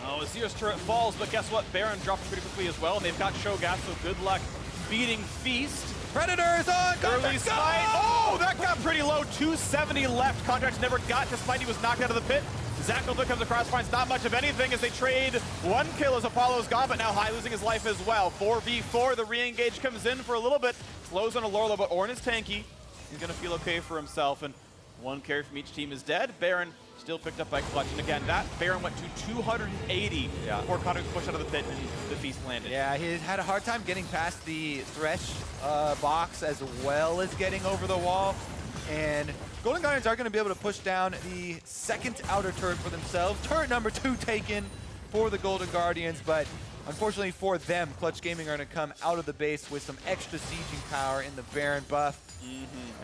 Oh, Azir's turret falls, but guess what? Baron drops pretty quickly as well, and they've got Cho'Gath, so good luck beating Feast. Predators on! Early smite! Oh, that got pretty low. 270 left. Contractz never got, despite he was knocked out of the pit. Zac comes across, finds not much of anything as they trade one kill as Apollo's gone, but now High losing his life as well. 4v4, the re-engage comes in for a little bit. Slows on a Lourlo, but Ornn is tanky. He's going to feel okay for himself, and one carry from each team is dead. Baron Still picked up by Clutch. And again, that Baron went to 280 before Contractz pushed out of the pit and the feast landed. Yeah, he had a hard time getting past the Thresh box as well as getting over the wall. And Golden Guardians are going to be able to push down the second outer turret for themselves. Turret number 2 taken for the Golden Guardians, but unfortunately for them, Clutch Gaming are going to come out of the base with some extra sieging power in the Baron buff.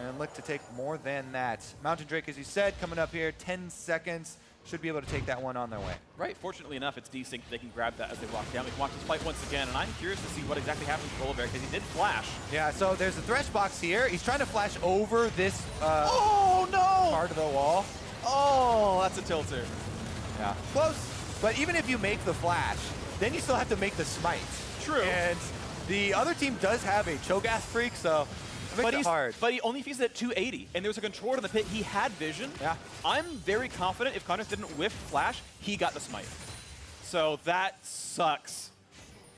And look to take more than that. Mountain Drake, as you said, coming up here, 10 seconds. Should be able to take that one on their way. Right, fortunately enough, it's desync. They can grab that as they walk down. We can watch this fight once again, and I'm curious to see what exactly happens to Volibear, because he did flash. Yeah, so there's a Thresh box here. He's trying to flash over this oh, no! part of the wall. Oh, that's a tilter. Yeah, close. But even if you make the flash, then you still have to make the smite. True. And the other team does have a Cho'Gath Phreak, so it makes it hard. But he only feeds it at 280, and there was a controller in the pit. He had vision. Yeah. I'm very confident if Contractz didn't whiff flash, he got the smite. So that sucks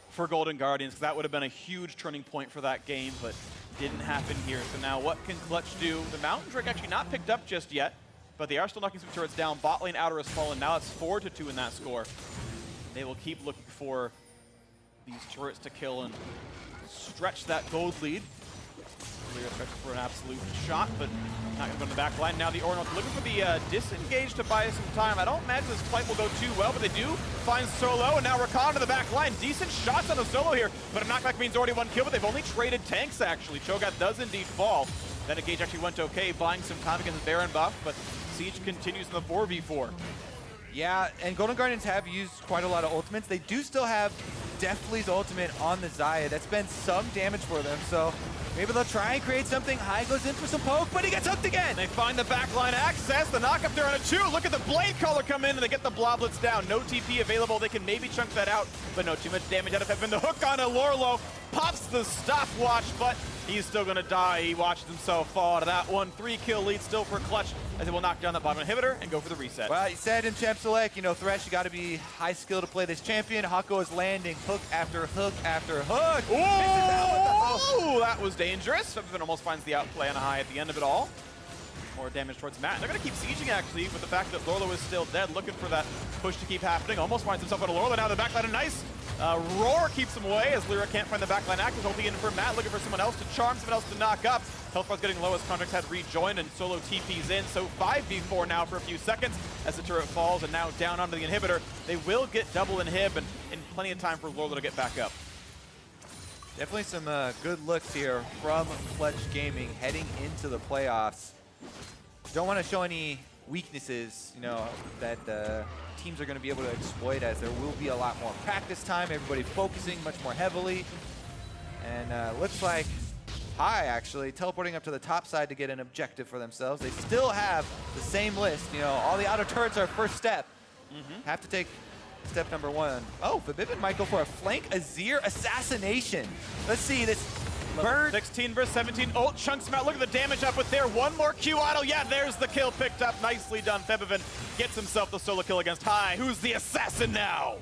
for Golden Guardians, because that would have been a huge turning point for that game, but didn't happen here. So now what can Clutch do? The Mountain Drake actually not picked up just yet, but they are still knocking some turrets down. Bot lane outer has fallen. Now it's 4-2 in that score. They will keep looking for these turrets to kill and stretch that gold lead. LirA stretches for an absolute shot, but not going to go in the back line. Now the Ornn looking for the disengage to buy some time. I don't imagine this fight will go too well, but they do find Solo, and now Rakan to the back line. Decent shots on the Solo here, but a knockback means already 1 kill, but they've only traded tanks, actually. Cho'Gath does indeed fall. That engage actually went okay, buying some time against the Baron buff, but Siege continues in the 4v4. Yeah, and Golden Guardians have used quite a lot of ultimates. They do still have Deftly's ultimate on the Xayah. That's been some damage for them, so maybe they'll try and create something. High goes in for some poke, but he gets hooked again. They find the backline access. The knock up there on a 2. Look at the blade caller come in, and they get the bloblets down. No TP available. They can maybe chunk that out, but no, too much damage out of Febiven. The hook on a Lourlo pops the stopwatch, but he's still going to die. He watched himself fall out of that one. 3-kill lead still for Clutch, as they will knock down that bottom inhibitor and go for the reset. Well, he said in Champ Select, you know, Thresh, you got to be high skill to play this champion. Hakuho is landing hook after hook after hook. Oh, that was dangerous. Febiven almost finds the outplay on a high at the end of it all. More damage towards Matt. They're going to keep sieging, actually, with the fact that Lourlo is still dead, looking for that push to keep happening. Almost finds himself on a Lourlo. Now the backline, a nice roar keeps him away as LirA can't find the backline active. Holding in for Matt, looking for someone else to charm, someone else to knock up. Health bar's getting low as Contractz had rejoined, and Solo TP's in. So 5v4 now for a few seconds as the turret falls, and now down onto the inhibitor. They will get double inhib, and plenty of time for Lourlo to get back up. Definitely some good looks here from Clutch Gaming heading into the playoffs. Don't want to show any weaknesses, you know, that teams are going to be able to exploit, as there will be a lot more practice time, everybody focusing much more heavily. And looks like High actually teleporting up to the top side to get an objective for themselves. They still have the same list, you know, all the outer turrets are first step. Have to take step number 1. Oh, Febiven might go for a flank Azir assassination. Let's see this. Bird. 16 versus 17. Ult chunks him out. Look at the damage up with there. One more Q idle. Yeah, there's the kill picked up. Nicely done. Febiven gets himself the solo kill against High. Who's the assassin now?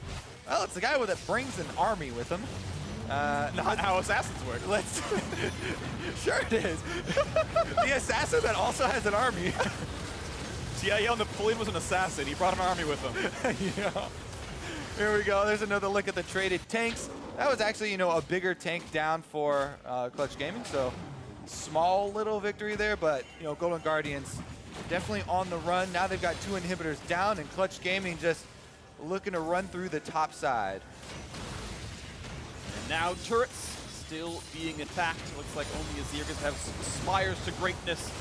Well, it's the guy that brings an army with him. Not how assassins work. Let's. Sure it is. The assassin that also has an army. Yeah, Napoleon was an assassin. He brought an army with him. Yeah. Here we go. There's another look at the traded tanks. That was actually, you know, a bigger tank down for Clutch Gaming, so small little victory there, but, you know, Golden Guardians definitely on the run. Now they've got 2 inhibitors down, and Clutch Gaming just looking to run through the top side. And now turrets still being attacked. Looks like only Azir gets to have spires to greatness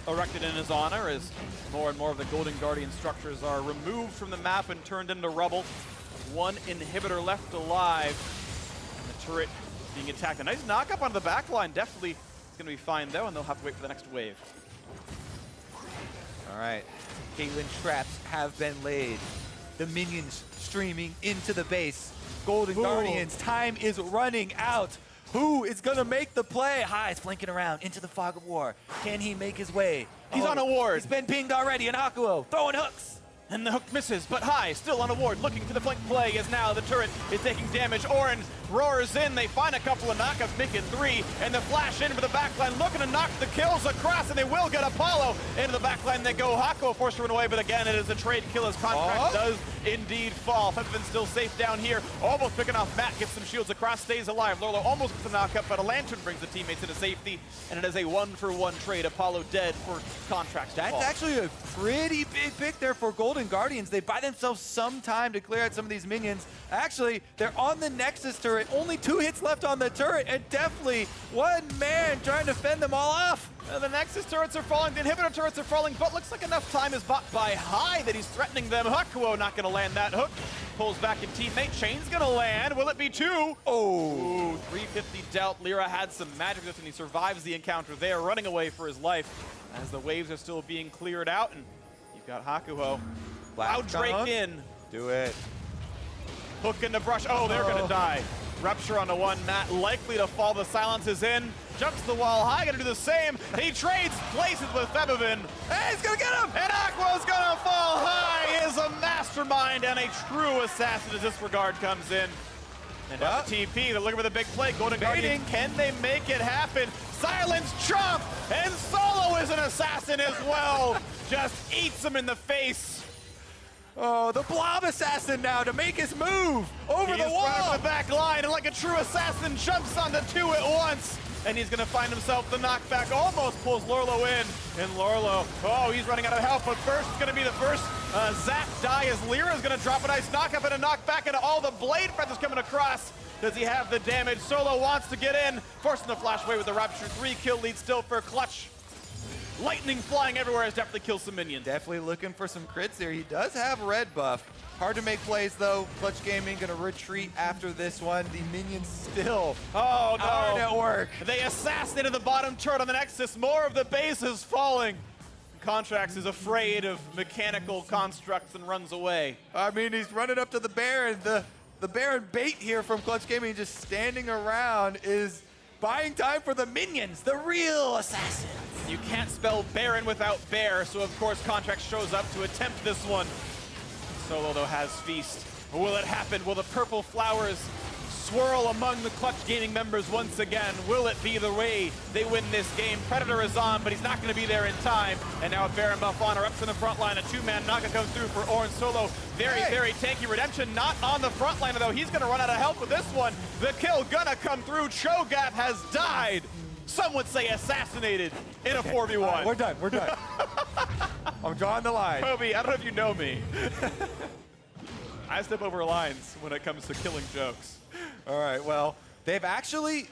erected in his honor, as more and more of the Golden Guardian structures are removed from the map and turned into rubble. 1 inhibitor left alive. Turret being attacked. A nice knock up onto the back line. Definitely is going to be fine, though, and they'll have to wait for the next wave. All right. Caitlyn traps have been laid. The minions streaming into the base. Golden Guardians, time is running out. Who is going to make the play? High's flanking around into the fog of war. Can he make his way? He's on a ward. He's been pinged already, and Hakuho throwing hooks. And the hook misses, but High still on a ward, looking for the flank play as now the turret is taking damage. Ornn roars in, they find a couple of knockouts, make it 3, and the flash in for the backline, looking to knock the kills across, and they will get Apollo into the backline. They go, Hakuho forced to run away, but again, it is a trade kill as Contractz does indeed fall. Febiven still safe down here, almost picking off Matt, gets some shields across, stays alive. Lourlo almost gets a knockup, but a lantern brings the teammates into safety, and it is a 1-for-1 trade. Apollo dead for Contractz. That's actually a pretty big pick there for Golden Guardians. They buy themselves some time to clear out some of these minions. Actually, they're on the Nexus turret. Only 2 hits left on the turret, and Deftly, one man trying to fend them all off. The Nexus turrets are falling, the inhibitor turrets are falling, but looks like enough time is bought by High that he's threatening them. Hakuho not going to land that hook. Pulls back in teammate. Chain's going to land. Will it be 2? Oh, 350 dealt. LirA had some magic with it, and he survives the encounter there, running away for his life as the waves are still being cleared out. And you've got Hakuho. Wow, Drake in. Do it. Hook in the brush. Oh, they're going to die. Rupture on the one, Matt likely to fall. The silence is in. Jumps the wall. High gonna do the same. He trades places with Febiven. Hey, he's gonna get him! And Aqua's gonna fall. High is a mastermind and a true assassin as Disregard comes in. And now the TP, they're looking for the big play. Golden Guardians, can they make it happen? Silence, Chomp, and Solo is an assassin as well. Just eats him in the face. Oh, the Blob Assassin now to make his move over the wall. Running the back line, and like a true assassin, jumps onto 2 at once. And he's gonna find himself the knockback, almost pulls Lourlo in. And Lourlo, oh, he's running out of help, but first it's gonna be the first zap die as LirA is gonna drop a nice knockup and a knockback into all the blade feathers coming across. Does he have the damage? Solo wants to get in, forcing the flash away with the Rupture. 3 kill lead still for Clutch. Lightning flying everywhere as Deftly kills some minions. Definitely looking for some crits here. He does have red buff. Hard to make plays though. Clutch Gaming gonna retreat after this one. The minions still hard at work. They assassinated the bottom turret on the Nexus. More of the base is falling. Contractz is afraid of mechanical constructs and runs away. I mean, he's running up to the Baron. The Baron bait here from Clutch Gaming, just standing around, is buying time for the minions, the real assassins. You can't spell Baron without bear, so of course Contractz shows up to attempt this one. Solo though has Feast. Will it happen? Will the purple flowers swirl among the Clutch Gaming members once again? Will it be the way they win this game? Predator is on, but he's not going to be there in time. And now a Baron buff on, or up to the front line. A 2-man knockout comes through for Ornn. Solo, very tanky. Redemption not on the front line, though. He's going to run out of help with this one. The kill gonna come through. Cho'Gath has died. Some would say assassinated in a 4v1. We're done. I'm drawing the line. Kobe, I don't know if you know me. I step over lines when it comes to killing jokes. All right, well, they've actually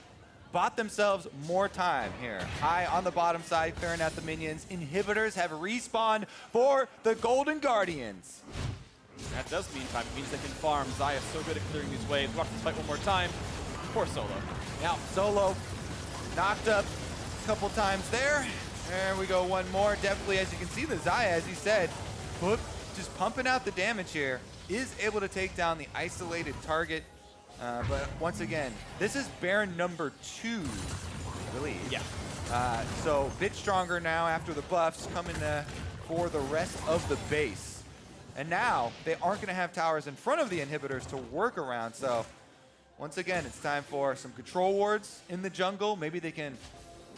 bought themselves more time here. High on the bottom side, clearing out the minions. Inhibitors have respawned for the Golden Guardians. That does mean time. It means they can farm. Xayah's so good at clearing these waves. Watch this fight one more time. Poor Solo. Now, Solo knocked up a couple times there. There we go, one more. Definitely, as you can see, the Xayah, as he said, just pumping out the damage here, is able to take down the isolated target. But once again, this is Baron number 2, I believe. Yeah. So a bit stronger now after the buffs coming for the rest of the base. And now they aren't going to have towers in front of the inhibitors to work around. So once again, it's time for some control wards in the jungle. Maybe they can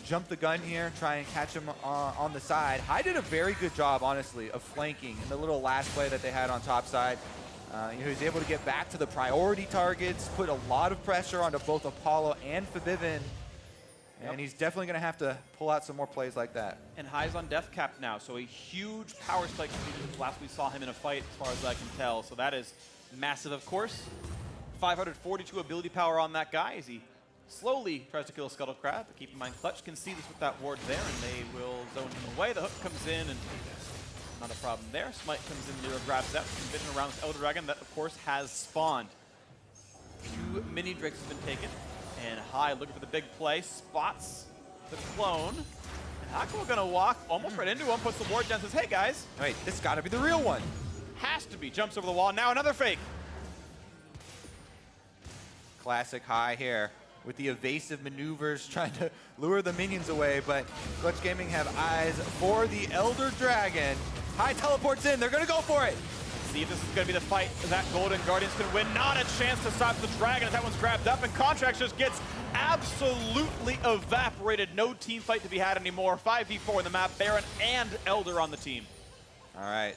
jump the gun here, try and catch him on the side. High did a very good job, honestly, of flanking in the little last play that they had on top side. He was able to get back to the priority targets, put a lot of pressure onto both Apollo and Febiven. And he's definitely going to have to pull out some more plays like that. And High's on death cap now, so a huge power spike. Last we saw him in a fight, as far as I can tell. So that is massive, of course. 542 ability power on that guy as he slowly tries to kill a Scuttle Crab. But keep in mind, Clutch can see this with that ward there, and they will zone him away. The hook comes in, and not a problem there. Smite comes in, LirA grabs that. Vision around this Elder Dragon that, of course, has spawned. 2 mini Drakes have been taken. And High looking for the big play, spots the clone. And Hakuho gonna walk almost right into him, puts the ward down, says, hey guys. Wait, this gotta be the real one. Has to be, jumps over the wall. Now another fake. Classic High here with the evasive maneuvers, trying to lure the minions away, but Clutch Gaming have eyes for the Elder Dragon. High teleports in. They're going to go for it. See if this is going to be the fight that Golden Guardians can win. Not a chance to stop the Dragon as that one's grabbed up, and Contractz just gets absolutely evaporated. No team fight to be had anymore. 5v4 in the map. Baron and Elder on the team. All right.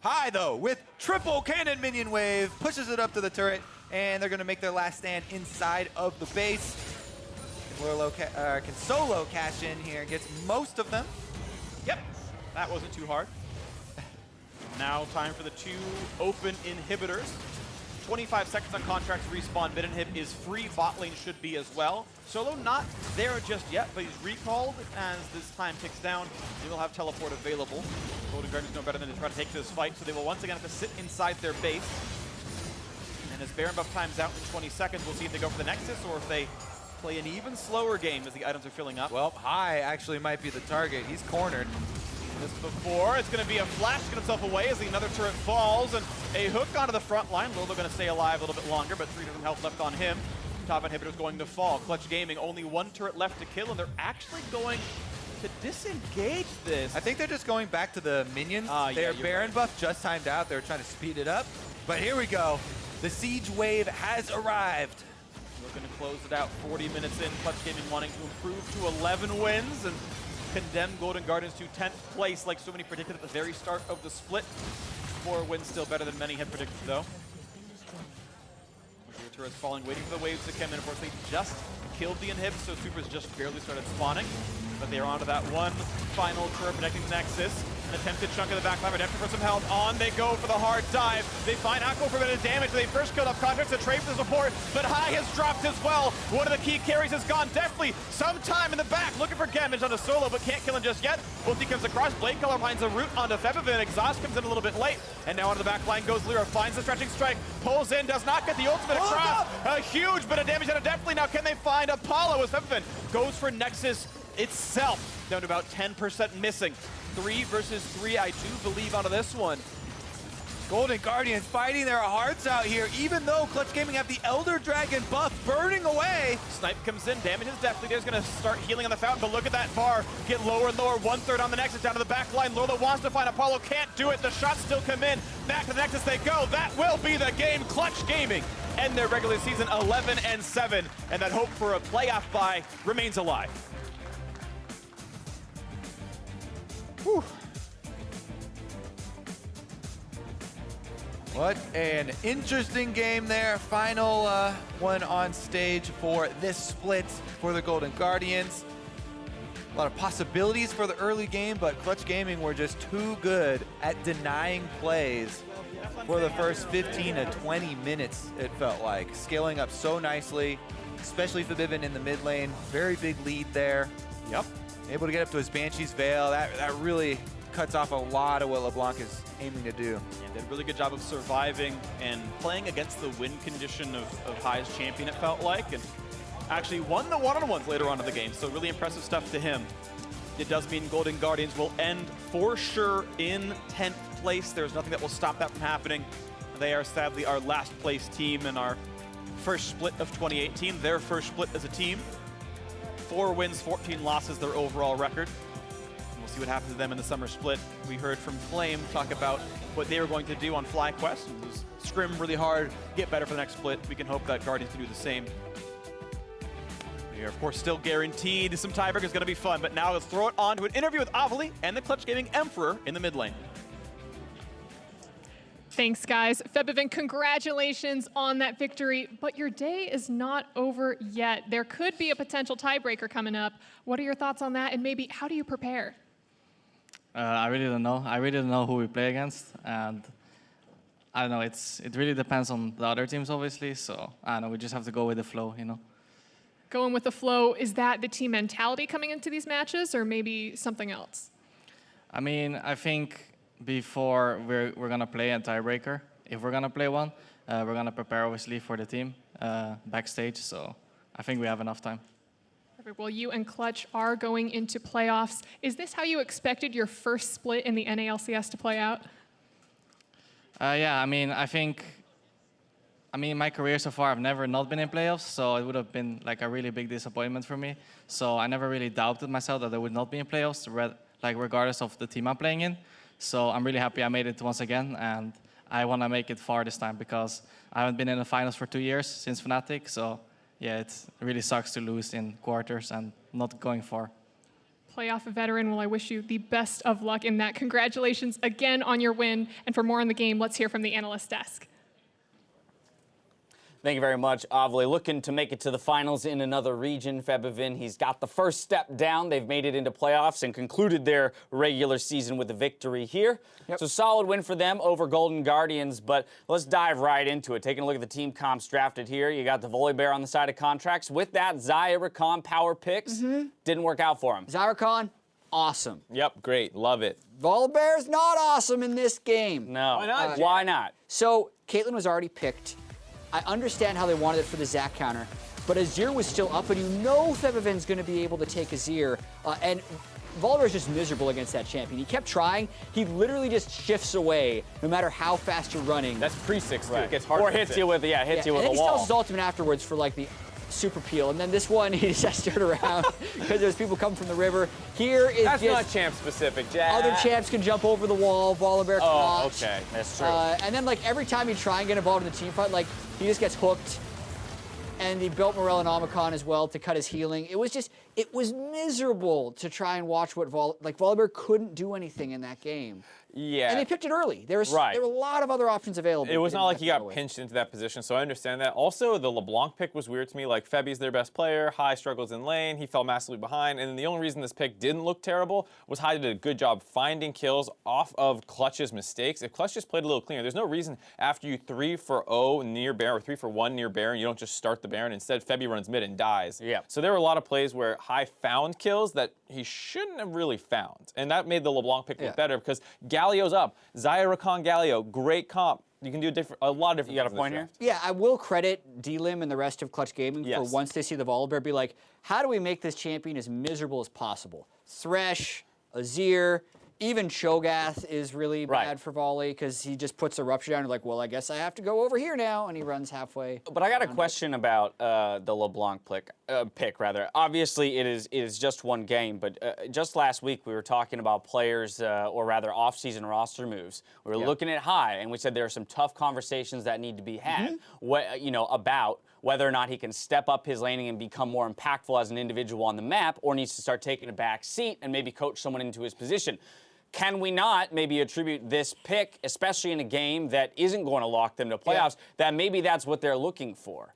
High, though, with triple cannon minion wave. Pushes it up to the turret, and they're going to make their last stand inside of the base. Lourlo can solo cash in here. Gets most of them. Yep. That wasn't too hard. Now time for the 2 open inhibitors. 25 seconds on Contractz respawn. Mid inhib is free. Bot lane should be as well. Solo not there just yet, but he's recalled as this time ticks down. He will have teleport available. Golden Guardians know better than to try to take this fight, so they will once again have to sit inside their base. And as Baron buff times out in 20 seconds, we'll see if they go for the Nexus or if they play an even slower game as the items are filling up. Well, High actually might be the target. He's cornered. This before, it's going to be a flash to get himself away as another turret falls, and a hook onto the front line. Lourlo going to stay alive a little bit longer, but 300 health left on him. Top inhibitor's going to fall. Clutch Gaming, only 1 turret left to kill, and they're actually going to disengage this. I think they're just going back to the minions. Their Baron buff just timed out. They're trying to speed it up. But here we go. The siege wave has arrived. Looking to close it out 40 minutes in. Clutch Gaming wanting to improve to 11 wins and condemn Golden Guardians to 10th place like so many predicted at the very start of the split. 4 wins still better than many had predicted though. Your turret's falling, waiting for the waves to come in. Unfortunately, just killed the inhib, so Supers just barely started spawning. But they are onto that one final turret protecting the Nexus. An attempted chunk of the backline, redemption for some health. On they go for the hard dive. They find Hakuho for a bit of damage. They first killed off Contractz, a trade for the support, but High has dropped as well. One of the key carries has gone Deftly. Sometime in the back, looking for damage on the Solo, but can't kill him just yet. Ulti comes across, Blade Color finds a route onto Febiven. Exhaust comes in a little bit late, and now onto the back line goes LirA. Finds the stretching strike, pulls in, does not get the ultimate across. A huge bit of damage out of Deftly. Now can they find Apollo as Febiven goes for Nexus itself? Down to about 10% missing. 3 versus 3, I do believe, onto this one. Golden Guardians fighting their hearts out here, even though Clutch Gaming have the Elder Dragon buff burning away. Snipe comes in, damages Deftly. There's going to start healing on the fountain, but look at that bar. Get lower and lower, 1/3 on the Nexus, down to the back line. Lourlo wants to find Apollo, can't do it. The shots still come in. Back to the Nexus they go. That will be the game. Clutch Gaming end their regular season 11-7, and that hope for a playoff bye remains alive. Whew. What an interesting game there. Final one on stage for this split for the Golden Guardians. A lot of possibilities for the early game, but Clutch Gaming were just too good at denying plays for the first 15 to 20 minutes, it felt like. Scaling up so nicely, especially Febiven in the mid lane. Very big lead there. Yep. Able to get up to his Banshee's Veil. That really cuts off a lot of what LeBlanc is aiming to do. And did a really good job of surviving and playing against the win condition of High's champion, it felt like, and actually won the one-on-ones later on in the game, so really impressive stuff to him. It does mean Golden Guardians will end for sure in 10th place. There's nothing that will stop that from happening. They are sadly our last place team in our first split of 2018, their first split as a team. 4 wins, 14 losses, their overall record. And we'll see what happens to them in the summer split. We heard from Flame talk about what they were going to do on FlyQuest. It was scrim really hard, get better for the next split. We can hope that Guardians can do the same. We are, of course, still guaranteed some tiebreakers. Going to be fun, but now let's throw it on to an interview with Avali and the Clutch Gaming Emperor in the mid lane. Thanks, guys. Febiven, congratulations on that victory, but your day is not over yet. There could be a potential tiebreaker coming up. What are your thoughts on that, and maybe how do you prepare? I really don't know. I really don't know who we play against, and I don't know. It really depends on the other teams, obviously. So I don't know. We just have to go with the flow, you know. Going with the flow, is that the team mentality coming into these matches, or maybe something else? I mean, I think before we're going to play a tiebreaker, if we're going to play one, we're going to prepare, obviously, for the team backstage. So I think we have enough time. Perfect. Well, you and Clutch are going into playoffs. Is this how you expected your first split in the NALCS to play out? Yeah, I mean, my career so far, I've never not been in playoffs, so it would have been like a really big disappointment for me. So I never really doubted myself that I would not be in playoffs, like regardless of the team I'm playing in. So I'm really happy I made it once again, and I want to make it far this time because I haven't been in the finals for 2 years since Fnatic. So yeah, it really sucks to lose in quarters and not going far. Playoff veteran, well, I wish you the best of luck in that. Congratulations again on your win. And for more on the game, let's hear from the analyst desk. Thank you very much, Avli. Looking to make it to the finals in another region, Febiven. He's got the first step down. They've made it into playoffs and concluded their regular season with a victory here. Yep. So solid win for them over Golden Guardians, but let's dive right into it. Taking a look at the team comps drafted here, you got the Volibear on the side of Contractz. With that, Xayah, Rakan, power picks. Didn't work out for him. Xayah, Rakan, awesome. Yep, great, love it. Volibear's not awesome in this game. No. Why not? Why not? So, Caitlyn was already picked. I understand how they wanted it for the Zac counter, but Azir was still up, and you know Febiven's going to be able to take Azir, and Volibear's just miserable against that champion. He kept trying. He literally just shifts away, no matter how fast you're running. That's pre-6, too. Right. It gets hard. Or hits you with, you with and a then he wall. sells his ultimate afterwards for like the super peel, and then this one he just has to turn around because there's people coming from the river. Here is That's just not champ specific, Jack. other champs can jump over the wall. Volibear cannot. Okay, That's true. And then like every time you try and get involved in the team fight, like he just gets hooked. And he built Morel and Omicron as well to cut his healing. It was miserable to try and watch what Volibear couldn't do anything in that game. Yeah. And they picked it early. There were a lot of other options available. It was not like he got pinched into that position, so I understand that. Also, the LeBlanc pick was weird to me. Like, Febi's their best player. Hai struggles in lane. He fell massively behind. And the only reason this pick didn't look terrible was Hai did a good job finding kills off of Clutch's mistakes. If Clutch just played a little cleaner, there's no reason after you 3-for-0 near Baron or 3-for-1 near Baron, you don't just start the Baron. Instead, Febi runs mid and dies. Yeah. So there were a lot of plays where Hai found kills that he shouldn't have really found. And that made the LeBlanc pick look better because Galio's up. Xayah, Rakan, Galio, great comp. You can do a lot of different. You got a point here? Yeah, I will credit D-Lim and the rest of Clutch Gaming for Yes. once they see the Volibear be like, how do we make this champion as miserable as possible? Thresh, Azir, even Cho'Gath is really bad for Volley because he just puts a rupture down and like, well, I guess I have to go over here now, and he runs halfway. But I got a question about the LeBlanc pick. Obviously, it is just one game, but just last week we were talking about players, or rather off-season roster moves. We were looking at Hai, and we said there are some tough conversations that need to be had. About whether or not he can step up his laning and become more impactful as an individual on the map, or needs to start taking a back seat and maybe coach someone into his position. Can we not maybe attribute this pick, especially in a game that isn't going to lock them to playoffs, that maybe that's what they're looking for?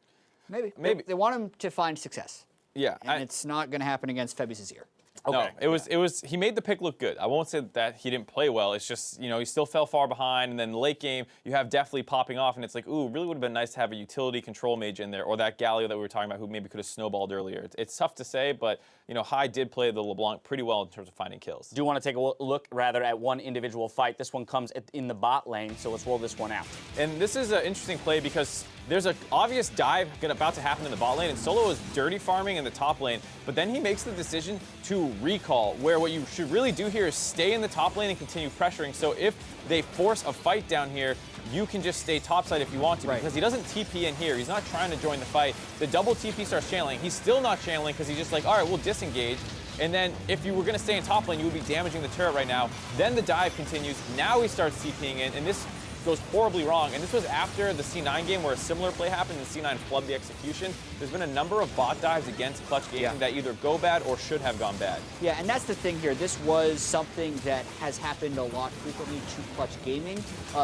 Maybe. They want him to find success. Yeah. And it's not going to happen against Febi's Azir. Okay. No, it was. He made the pick look good. I won't say that he didn't play well. It's just, he still fell far behind. And then late game, you have Deftly popping off, and it's like, ooh, really would have been nice to have a utility control mage in there, or that Galio that we were talking about, who maybe could have snowballed earlier. It's tough to say, but Hai did play the LeBlanc pretty well in terms of finding kills. Do you want to take a look rather at one individual fight? This one comes in the bot lane, so let's roll this one out. And this is an interesting play because there's an obvious dive about to happen in the bot lane, and Solo is dirty farming in the top lane, but then he makes the decision to recall, where what you should really do here is stay in the top lane and continue pressuring. So if they force a fight down here, you can just stay topside if you want to, because he doesn't TP in here. He's not trying to join the fight. The double TP starts channeling. He's still not channeling because he's just like, all right, we'll disengage. And then if you were going to stay in top lane, you would be damaging the turret right now. Then the dive continues. Now he starts TPing in, and this goes horribly wrong. And this was after the C9 game where a similar play happened and C9 flubbed the execution. There's been a number of bot dives against Clutch Gaming that either go bad or should have gone bad. Yeah, and that's the thing here. This was something that has happened a lot frequently to Clutch Gaming.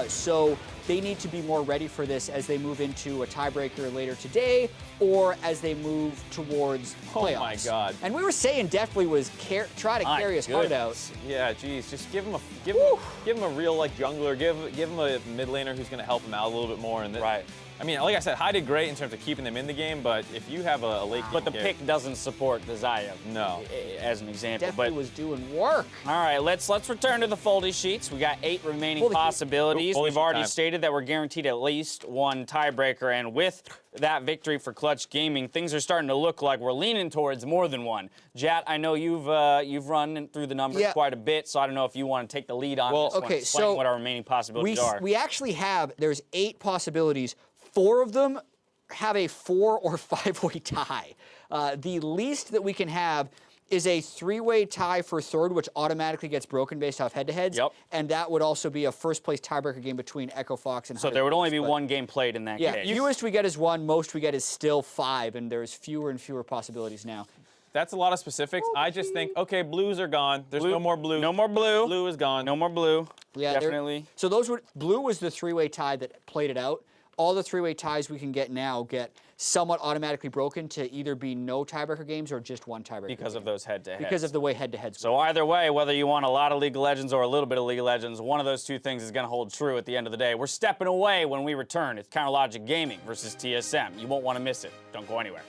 So they need to be more ready for this as they move into a tiebreaker later today, or as they move towards playoffs. Oh my God! And we were saying Deftly was try to carry his heart out. Yeah, geez, just give him a real jungler. Give him a mid laner who's going to help him out a little bit more. And I mean, like I said, Hai did great in terms of keeping them in the game, but if you have a late game, but the pick doesn't support the Xayah. No, as an example. Definitely was doing work. All right, let's return to the Foldy sheets. We got 8 remaining possibilities. We've already stated that we're guaranteed at least one tiebreaker, and with that victory for Clutch Gaming, things are starting to look like we're leaning towards more than one. Jat, I know you've run through the numbers quite a bit, so I don't know if you want to take the lead on this one. Okay, so what our remaining possibilities are. We actually have, there's 8 possibilities. 4 of them have a 4 or 5-way tie. The least that we can have is a 3-way tie for third, which automatically gets broken based off head-to-heads. Yep. And that would also be a first-place tiebreaker game between Echo Fox and So there would only be one game played in that case. Yeah, fewest we get is 1, most we get is still 5, and there's fewer and fewer possibilities now. That's a lot of specifics. I just think, okay, blues are gone. There's no more blue. No more blue. Blue is gone. No more blue. Yeah, definitely. So blue was the 3-way tie that played it out. All the 3-way ties we can get now get somewhat automatically broken to either be no tiebreaker games or just one tiebreaker. Because of those head-to-heads. Because of the way head-to-heads So either way, whether you want a lot of League of Legends or a little bit of League of Legends, one of those two things is going to hold true at the end of the day. We're stepping away when we return. It's Counterlogic Gaming versus TSM. You won't want to miss it. Don't go anywhere.